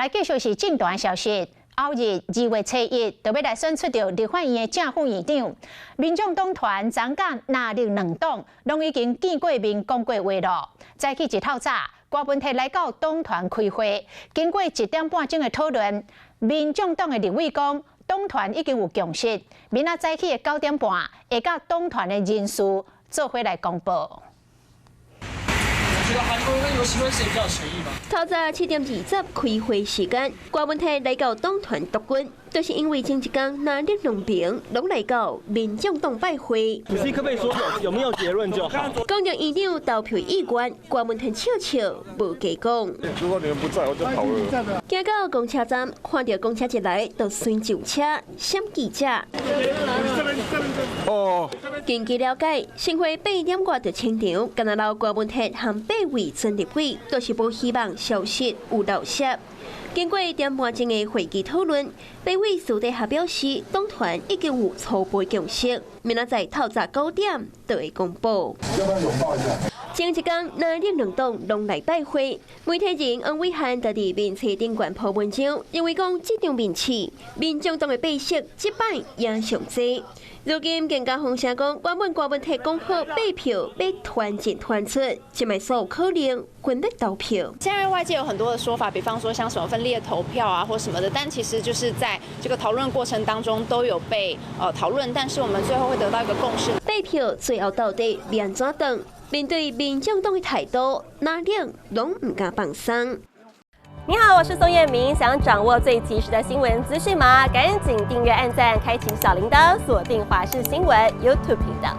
来继续是正大消息。后日2月初1，就要来选出到立法院的正副院长。民众党团总共哪力两党，拢已经见过面讲过话咯。早起一透早，郭文泰来到党团开会，经过1点半钟的讨论，民众党的立委讲，党团已经有共识，明仔早起的9点半，会甲党团的人数做伙来公布。 觉得韩国跟游锡堃谁比较有诚意吗？透早7点20开会时间，郭文泰来到党团督军，就是因为前一天哪力两边拢来到民众党拜会。主席可不可以说有没有结论就好？公职院长投票意愿，郭文泰笑笑无加讲。如果你们不在，我就跑了。行到公车站，看到公车一来，就先上车，闪记者。哦。根据了解，新会8点外就清场，干那老郭文泰和8位前立委都是无希望消息有漏泄。经过1点半钟的会议讨论，8位私底下表示，党团已经有初步共识，明仔载透早9点就会公布。要不要拥抱一下？前一天，哪力两党拢来拜会，媒体人王伟汉在面册顶悬铺文章，认为讲这场面试，民众党的背色这摆也上济。如今更加风声讲，原本郭文泰讲好8票要团进团出，现在所有可能均要投票。现在外界有很多的说法，比方说像什么分裂投票啊或什么的，但其实就是在这个讨论过程当中都有被讨论，但是我们最后会得到一个共识。8票最后到底要安怎等？面对民众党的态度，哪力拢唔敢放松。你好，我是宋彦明。想掌握最及时的新闻资讯吗？赶紧订阅、按赞、开启小铃铛，锁定华视新闻 YouTube 频道。